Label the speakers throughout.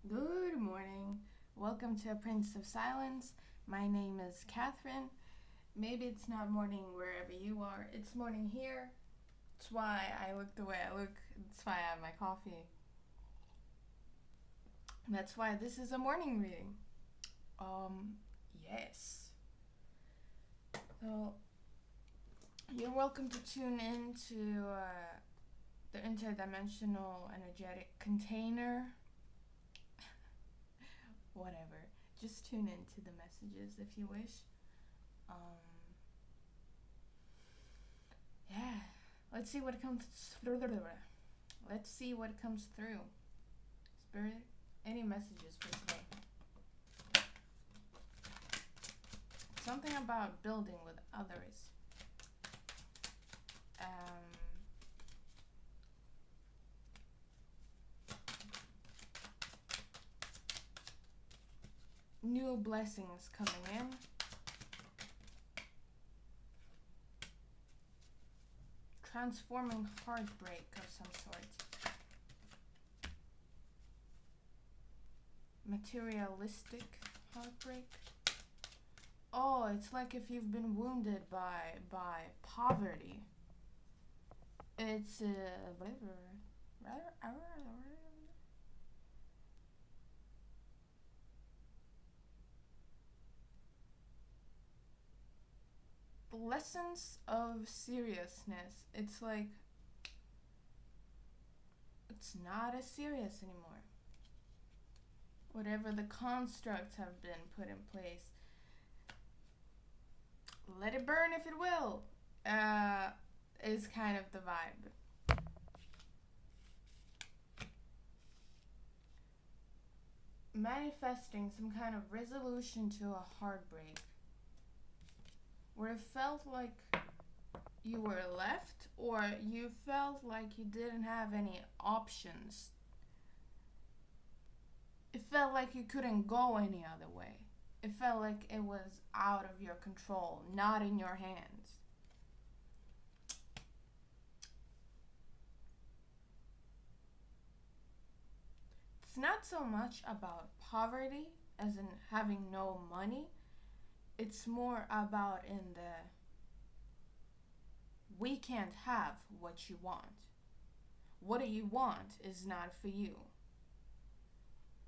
Speaker 1: Good morning. Welcome to A Prince of Silence. My name is Catherine. Maybe it's not morning wherever you are. It's morning here. That's why I look the way I look. That's why I have my coffee. That's why this is a morning reading. Um, yes. So, you're welcome to tune in to the interdimensional energetic container. Whatever. Just tune into the messages if you wish. Um, Yeah. Let's see what comes. Let's see what comes through. Spirit, any messages for today? Something about building with others. Um, New blessings coming in. Transforming heartbreak of some sort. Materialistic heartbreak. Oh, it's like if you've been wounded by poverty. It's lessons of seriousness. It's like it's not as serious anymore. Whatever the constructs have been put in place, let it burn if it will, is kind of the vibe. Manifesting some kind of resolution to a heartbreak where it felt like you were left or you felt like you didn't have any options. It felt like you couldn't go any other way. It felt like it was out of your control, not in your hands. It's not so much about poverty, as in having no money. It's more about in the we can't have what you want. What you want is not for you.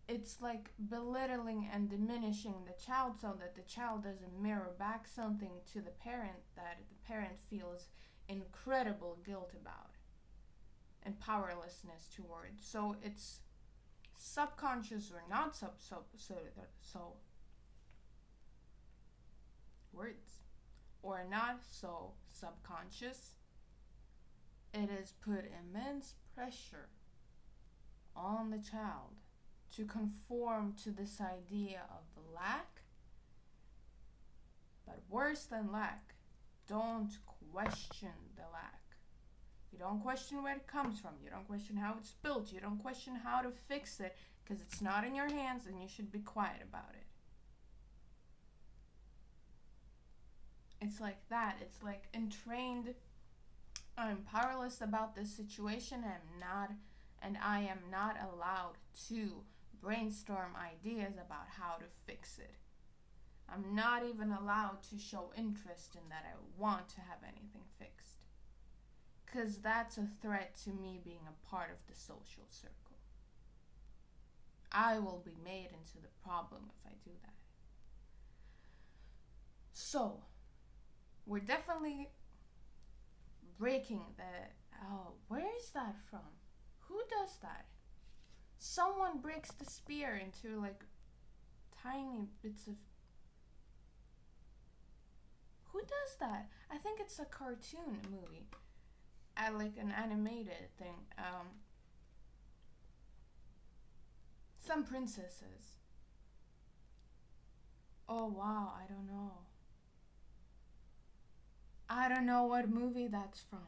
Speaker 1: It's like belittling and diminishing the child so that the child doesn't mirror back something to the parent that the parent feels incredible guilt about and powerlessness towards. So it's subconscious or not so words or not so subconscious. It has put immense pressure on the child to conform to this idea of lack. But worse than lack, don't question the lack. You don't question where it comes from. You don't question how it's built. You don't question how to fix it because it's not in your hands and you should be quiet about it. It's like that. It's like entrained. I'm powerless about this situation. And I am not allowed to brainstorm ideas about how to fix it. I'm not even allowed to show interest in that I want to have anything fixed. Because that's a threat to me being a part of the social circle. I will be made into the problem if I do that. So, we're definitely breaking the. Oh, where is that from? Who does that? Someone breaks the spear into like tiny bits of. Who does that? I think it's a cartoon movie. Like an animated thing. Some princesses. Oh wow, I don't know. I don't know what movie that's from.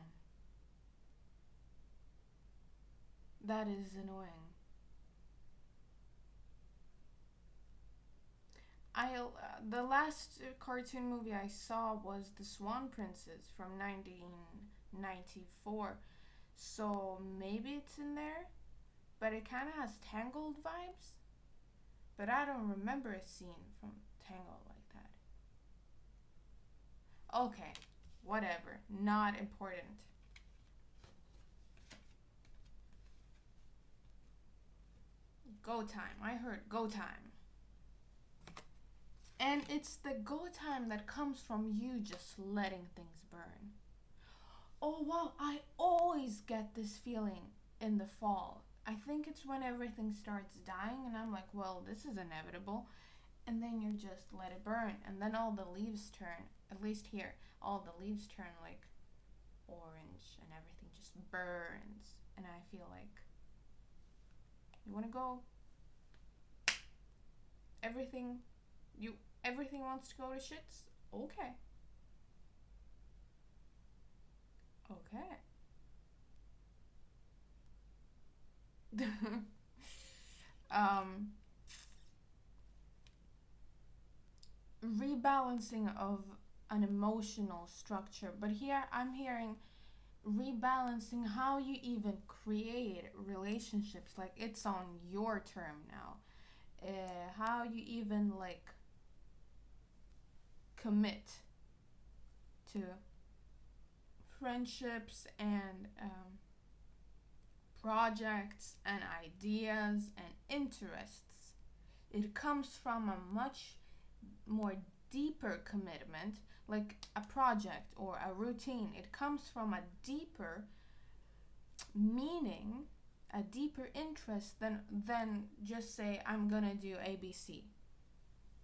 Speaker 1: That is annoying. The last cartoon movie I saw was The Swan Princess from 1994. So maybe it's in there, but it kind of has Tangled vibes. But I don't remember a scene from Tangled like that. Okay, whatever. Not important. Go time. I heard go time. And it's the go time that comes from you just letting things burn. Oh wow, I always get this feeling in the fall. I think it's when everything starts dying, and I'm like, well, this is inevitable. And then you just let it burn, and then all the leaves turn, at least here, all the leaves turn like orange, and everything just burns. And I feel like, you wanna go? Everything, you, everything wants to go to shits? Okay. Okay. um, rebalancing of an emotional structure, but here I'm hearing rebalancing how you even create relationships, like it's on your term now. How you even like commit to friendships and projects and ideas and interests. It comes from a much more deeper commitment, like a project or a routine. It comes from a deeper meaning, a deeper interest than just say I'm gonna do ABC.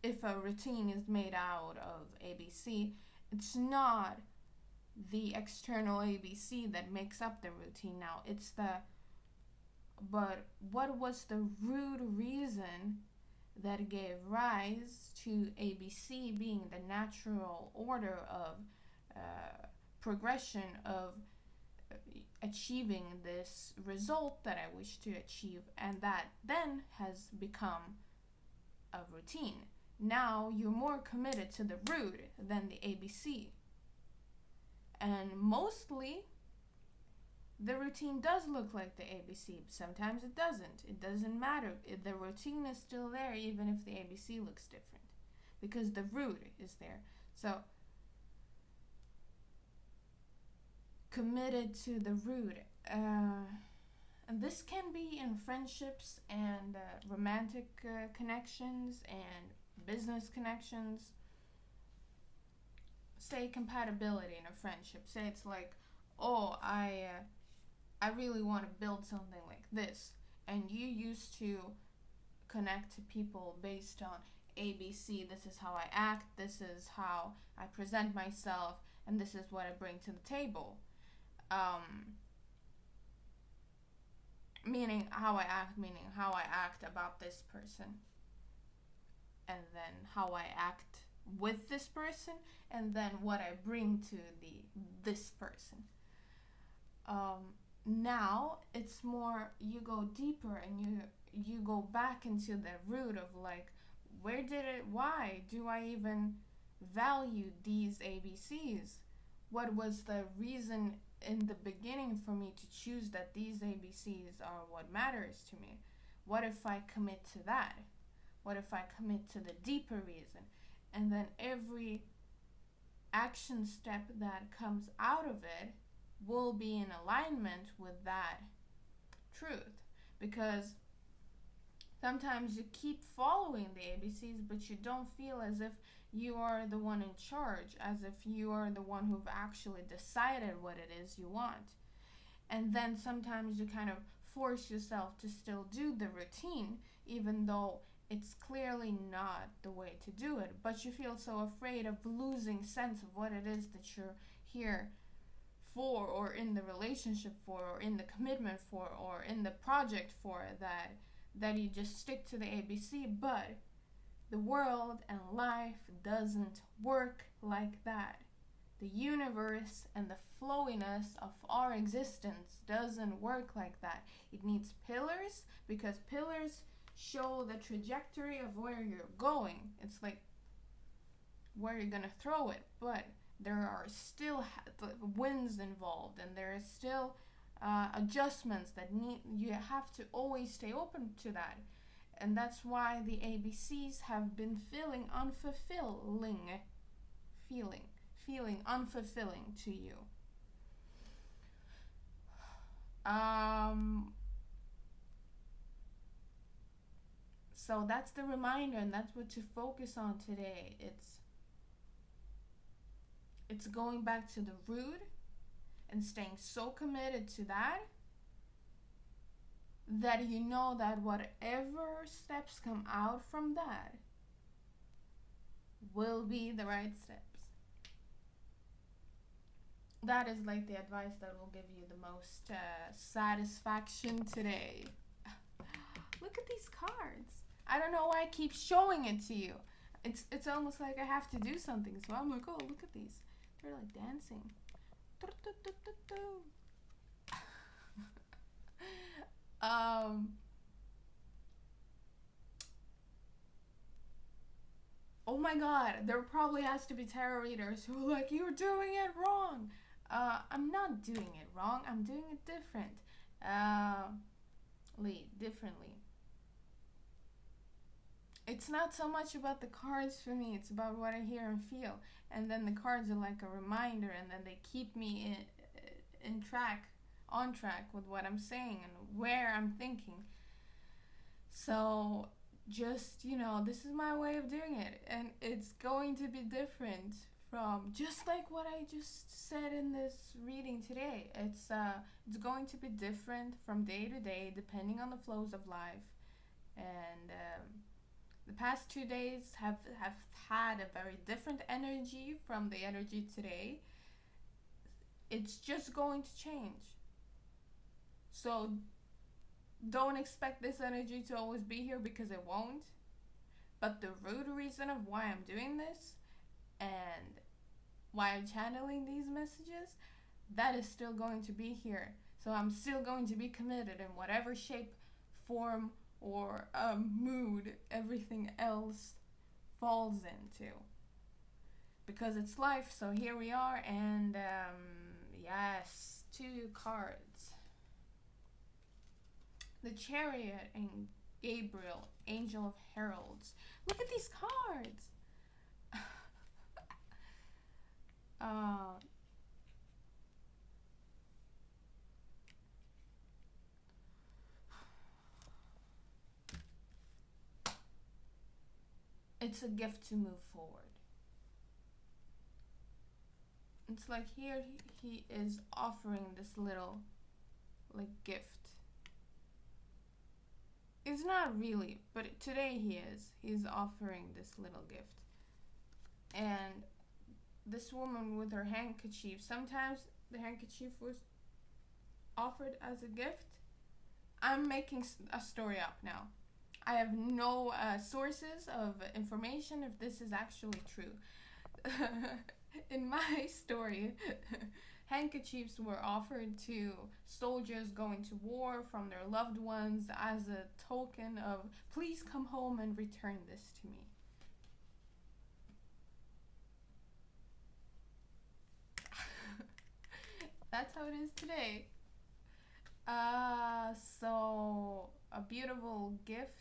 Speaker 1: If a routine is made out of ABC, it's not the external ABC that makes up the routine now. It's the, but what was the root reason that gave rise to ABC being the natural order of progression of achieving this result that I wish to achieve, and that then has become a routine. Now you're more committed to the root than the ABC. And mostly the routine does look like the ABC. Sometimes it doesn't. It doesn't matter. The routine is still there even if the ABC looks different, because the root is there. So committed to the root. And this can be in friendships and romantic connections and business connections. Say compatibility in a friendship. Say it's like, oh, I really want to build something like this, and you used to connect to people based on ABC. This is how I act. This is how I present myself, and this is what I bring to the table. Um, meaning how I act about this person, and then how I act with this person, and then what I bring to the this person. Now it's more, you go deeper and you go back into the root of like, why do I even value these ABCs? What was the reason in the beginning for me to choose that these ABCs are what matters to me? What if I commit to that? What if I commit to the deeper reason? And then every action step that comes out of it will be in alignment with that truth. Because sometimes you keep following the ABCs, but you don't feel as if you are the one in charge, as if you are the one who've actually decided what it is you want. And then sometimes you kind of force yourself to still do the routine, even though it's clearly not the way to do it. But you feel so afraid of losing sense of what it is that you're here for, or in the relationship for, or in the commitment for, or in the project for, that you just stick to the ABC. But the world and life doesn't work like that. The universe and the flowiness of our existence doesn't work like that. It needs pillars, because pillars show the trajectory of where you're going. It's like where you're gonna throw it, but there are still winds involved, and there is still adjustments that you have to always stay open to that. And that's why the ABCs have been feeling unfulfilling to you. So that's the reminder, and that's what to focus on today. It's going back to the root and staying so committed to that you know that whatever steps come out from that will be the right steps. That is like the advice that will give you the most satisfaction today. Look at these cards. I don't know why I keep showing it to you. It's almost like I have to do something. So I'm like, oh, look at these. They're like dancing. Oh my god, there probably has to be tarot readers who are like, you're doing it wrong. I'm not doing it wrong. I'm doing it differently. It's not so much about the cards for me. It's about what I hear and feel. And then the cards are like a reminder, and then they keep me on track with what I'm saying and where I'm thinking. So just, this is my way of doing it, and it's going to be different from just like what I just said in this reading today. It's going to be different from day to day depending on the flows of life. And the past 2 days have had a very different energy from the energy today. It's just going to change. So don't expect this energy to always be here, because it won't. But the root reason of why I'm doing this and why I'm channeling these messages, that is still going to be here. So I'm still going to be committed in whatever shape, form, or mood everything else falls into. Because it's life, so here we are, and yes, 2 cards. The Chariot and Gabriel, Angel of Heralds. Look at these cards! It's a gift to move forward. It's like here he is offering this little gift. It's not really, but today he's offering this little gift. And this woman with her handkerchief, sometimes the handkerchief was offered as a gift. I'm making a story up now. I have no sources of information if this is actually true. In my story, handkerchiefs were offered to soldiers going to war from their loved ones as a token of, please come home and return this to me. That's how it is today. So a beautiful gift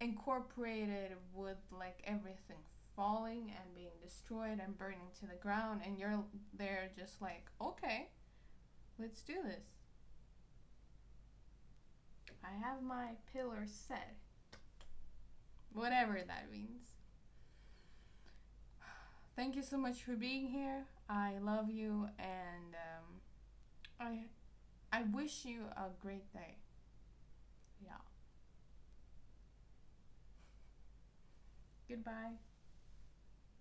Speaker 1: incorporated with everything falling and being destroyed and burning to the ground, and you're there just like, okay, let's do this. I have my pillar set, whatever that means. Thank you so much for being here. I love you, and I wish you a great day. Yeah. Goodbye.